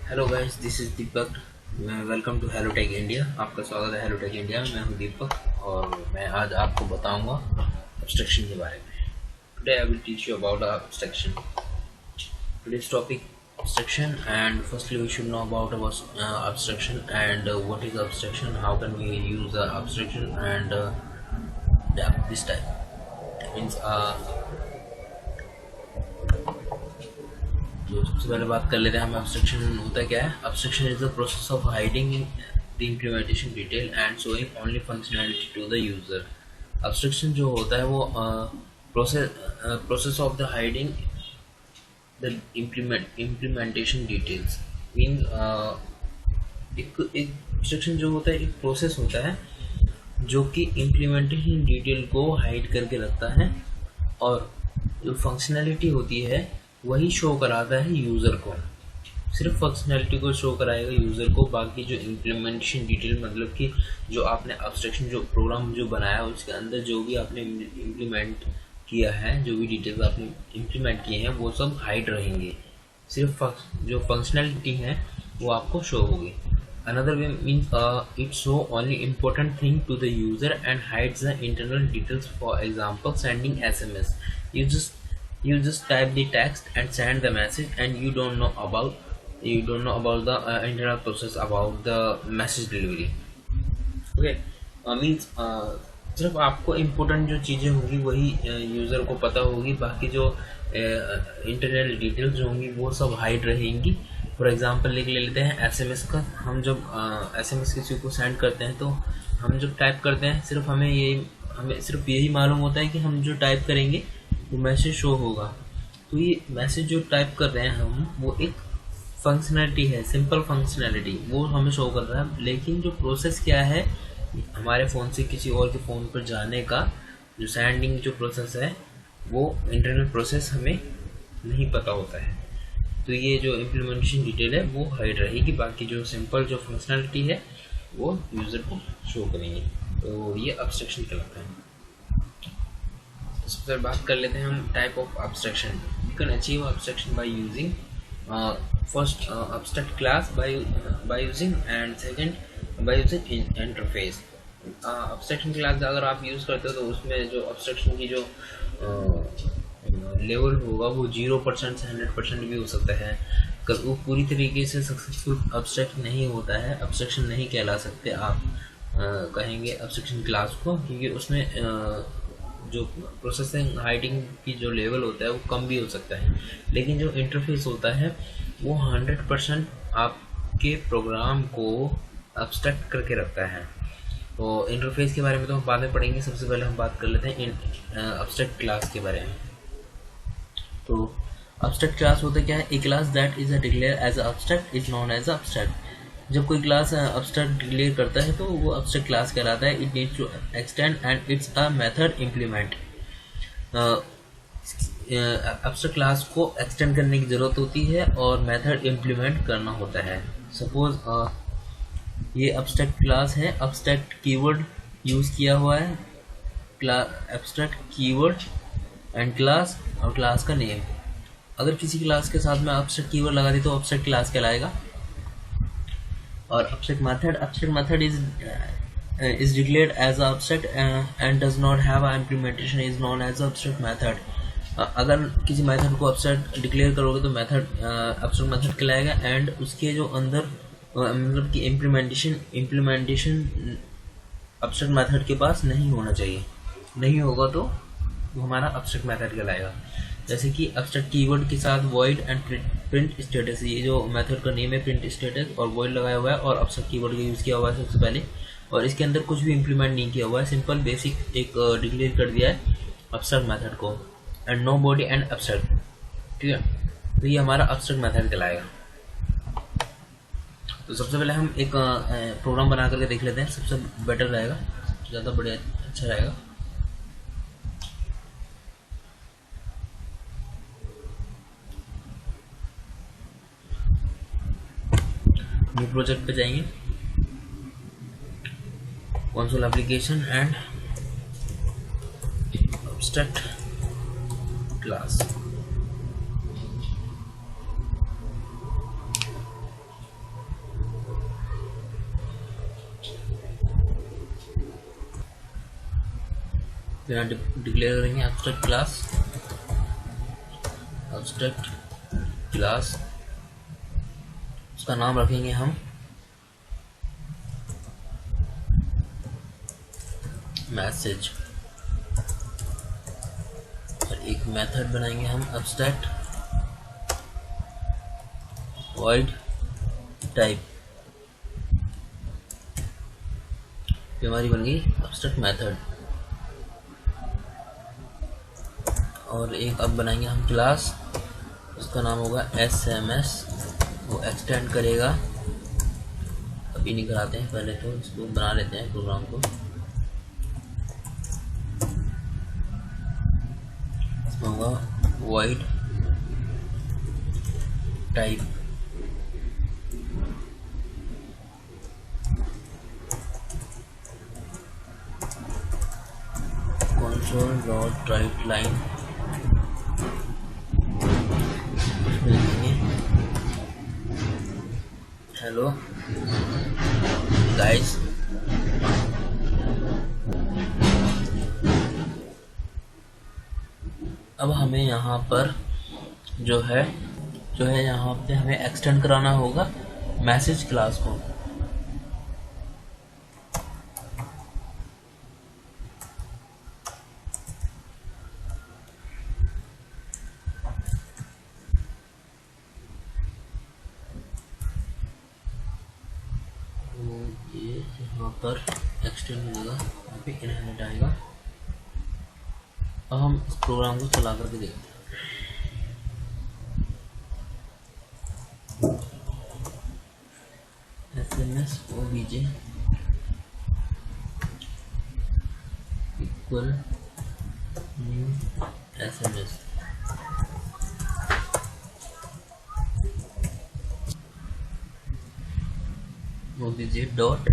Hello guys, this is Deepak. Welcome to hello tech India. आपका स्वागत है हेलो टेक इंडिया में। मैं हूं दीपक और मैं आज आपको बताऊंगा एब्स्ट्रैक्शन के बारे में। Today I will teach you about abstraction. Today's topic abstraction, and firstly we should know about abstraction and what is abstraction, how can we use abstraction, and yeah, this type means जो सबसे पहले बात कर लेते हैं हम abstraction होता क्या है। Abstraction is the process of hiding the implementation detail and showing only functionality to the user. Abstraction जो होता है वो process of the hiding the implementation details mean एक एब्स्ट्रैक्शन जो होता है एक प्रोसेस होता है जो कि इम्प्लीमेंटेशन डिटेल को हाइड करके रखता है और जो फंक्शनैलिटी होती है वही शो कराता है यूज़र को। सिर्फ फंक्शनैलिटी को शो कराएगा यूज़र को, बाकी जो इम्प्लीमेंटेशन डिटेल मतलब कि जो आपने एब्स्ट्रैक्शन जो प्रोग्राम जो बनाया उसके अंदर जो भी आपने इम्प्लीमेंट किया है, जो भी डिटेल्स आपने इम्प्लीमेंट किए हैं वो सब हाइड रहेंगे। सिर्फ जो फंक्शनैलिटी है वो आपको शो होगी। Another way means it show only important thing to the user and hides the internal details. For example, sending SMS. You just type the text and send the message, and you don't know about the internal process about the message delivery. Okay, means सिर्फ आपको important जो चीज़ें होंगी वही user को पता होगी, बाकी जो इंटरनल डिटेल्स जो होंगी वो सब हाइड रहेंगी। फॉर एग्जांपल ले लेते हैं एसएमएस का। हम जब एसएमएस किसी को सेंड करते हैं तो हम जब टाइप करते हैं सिर्फ हमें सिर्फ यही मालूम होता है कि हम जो टाइप करेंगे वो मैसेज शो होगा। तो ये मैसेज जो टाइप कर रहे हैं हम वो एक फंक्शनैलिटी है, सिंपल फंक्शनैलिटी, वो हमें शो कर रहा है। लेकिन जो प्रोसेस क्या है हमारे फ़ोन से किसी और के फ़ोन पर जाने का, जो सेंडिंग जो प्रोसेस है वो इंटरनल प्रोसेस हमें नहीं पता होता है। तो ये जो इम्प्लीमेंटेशन डिटेल है वो हाइड रहेगी, बाकी जो सिंपल जो फंक्शनैलिटी है वो यूज़र को शो करेंगे। तो ये एब्स्ट्रैक्शन कहलाता है। सबसे पहले बात कर लेते हैं हम type of abstraction. You can achieve abstraction by using first abstract class by using and second by using interface. Abstraction class अगर आप यूज़ करते हो तो उसमें जो एब्स्ट्रैक्शन की जो लेवल होगा वो 0% से 100% भी हो सकता है। अगर वो पूरी तरीके से सक्सेसफुल एब्स्ट्रैक्ट नहीं होता है, एब्स्ट्रैक्शन नहीं कहला सकते आप कहेंगे एब्स्ट्रैक्शन क्लास को, क्योंकि उसमें जो प्रोसेसिंग हाइडिंग की जो लेवल होता है वो कम भी हो सकता है। लेकिन जो इंटरफेस होता है वो 100% आपके प्रोग्राम को एब्स्ट्रैक्ट करके रखता है। तो इंटरफेस के बारे में तो हम बाद में पढ़ेंगे। सबसे पहले हम बात कर लेते हैं एब्स्ट्रैक्ट क्लास के बारे में। तो एब्स्ट्रैक्ट क्लास होता क्या है? A class that is declared as abstract is known as abstract. जब कोई क्लास एब्स्ट्रैक्ट डिक्लेयर करता है तो वो एब्स्ट्रैक्ट क्लास कहलाता है। It needs to extend and it's a method implement. Abstract class को एक्सटेंड करने की ज़रूरत होती है और मेथड इम्प्लीमेंट करना होता है। सपोज ये एब्स्ट्रैक्ट क्लास है, एब्स्ट्रैक्ट कीवर्ड यूज़ किया हुआ है, एब्स्ट्रैक्ट कीवर्ड एंड क्लास और क्लास का नेम। अगर किसी क्लास के साथ में एब्स्ट्रैक्ट कीवर्ड लगा दी तो एब्स्ट्रैक्ट क्लास कहलाएगा। और abstract method is declared as abstract and does not have a implementation is known as abstract method. अगर किसी मेथड को एब्स्ट्रैक्ट डिक्लेयर करोगे तो मेथड एब्स्ट्रैक्ट मेथड कहलाएगा एंड उसके जो अंदर मतलब कि इम्प्लीमेंटेशन एब्स्ट्रैक्ट मेथड के पास नहीं होना चाहिए। नहीं होगा तो वो हमारा एब्स्ट्रैक्ट मेथड कहलाएगा। जैसे कि एब्स्ट्रैक्ट कीवर्ड के साथ void एंड प्रिंट स्टेटस, ये जो मेथड का नेम है प्रिंट स्टेटस और void लगाया हुआ है और एब्स्ट्रैक्ट कीवर्ड का यूज़ किया हुआ है सबसे पहले, और इसके अंदर कुछ भी इम्प्लीमेंट नहीं किया हुआ है, सिंपल बेसिक एक डिक्लेयर कर दिया है एब्स्ट्रैक्ट मेथड को and no body and abstract. ठीक है, तो ये हमारा एब्स्ट्रैक्ट मेथड कहलाएगा। तो सबसे पहले हम एक प्रोग्राम बना करके देख लेते हैं, सबसे बेटर रहेगा, ज़्यादा बढ़िया अच्छा रहेगा। न्यू प्रोजेक्ट पे जाएंगे, console application and abstract class. यहाँ डिक्लेयर करेंगे एब्स्ट्रैक्ट क्लास, उसका नाम रखेंगे हम मैसेज, और एक मेथड बनाएंगे हम एब्स्ट्रैक्ट void टाइप, ये हमारी बन गई एब्स्ट्रैक्ट मेथड। और एक अब बनाएंगे हम क्लास, उसका नाम होगा SMS, वो एक्सटेंड करेगा, अभी नहीं कराते हैं, पहले तो इसको बना लेते हैं प्रोग्राम को। इसमें होगा void type, console.writeLine, hello guys, अब हमें यहाँ पर जो है यहाँ पे हमें एक्सटेंड कराना होगा मैसेज क्लास को। ये यहाँ पर एक्सटेंड होगा, यहाँ पे इनहेरिट आएगा। अब हम इस प्रोग्राम को चला करके देखते हैं। SMS obj equal new SMS, obj dot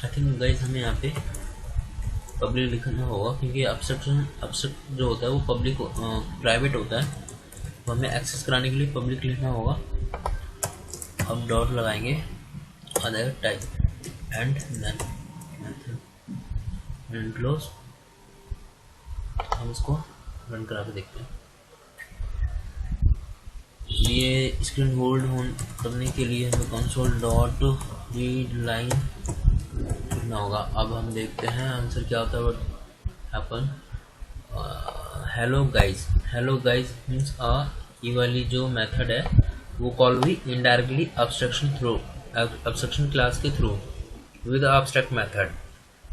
I think guys हमें यहाँ पे पब्लिक लिखना होगा, क्योंकि एब्स्ट्रैक्ट जो होता है वो पब्लिक प्राइवेट होता है, तो हमें एक्सेस कराने के लिए पब्लिक लिखना होगा। अब डॉट लगाएंगे, other type and then method and close. हम इसको रन करा के देखते हैं। ये स्क्रीन होल्ड करने के लिए हमें console.readLine लिखना होगा। अब हम देखते हैं आंसर क्या होता है। What happen, hello guys means ये वाली जो मेथड है वो कॉल हुई इनडायरेक्टली एब्स्ट्रैक्शन क्लास के थ्रू विद एब्स्ट्रैक्ट मेथड,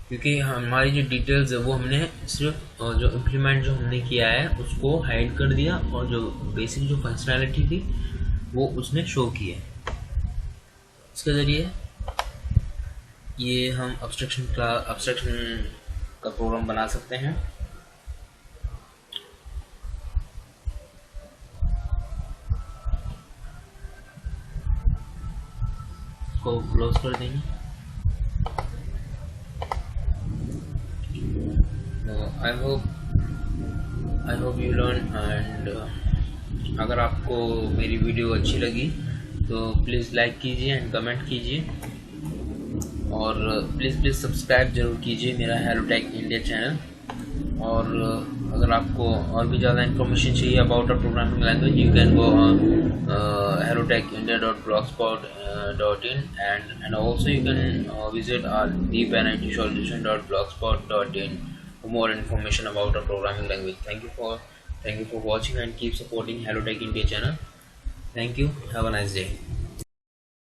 क्योंकि हमारी जो डिटेल्स है वो हमने सिर्फ जो इम्प्लीमेंट जो हमने किया है उसको हाइड कर दिया, और जो बेसिक जो फंक्शनैलिटी थी वो उसने शो की है। इसके ज़रिए ये हम एब्स्ट्रैक्शन का प्रोग्राम बना सकते हैं। इसको क्लोज कर देंगे। I hope you learn, and अगर आपको मेरी वीडियो अच्छी लगी तो प्लीज़ लाइक कीजिए एंड कमेंट कीजिए, और प्लीज़ सब्सक्राइब जरूर कीजिए मेरा हेलोटेक इंडिया चैनल। और अगर आपको और भी ज़्यादा इन्फॉर्मेशन चाहिए about a programming language, you can go hellotecindia.blogspot.in and also you can visit our deepnitsolution.blogspot.in for more information about our programming language. Thank you for watching and keep supporting Hellotech India channel. Thank you. Have a nice day.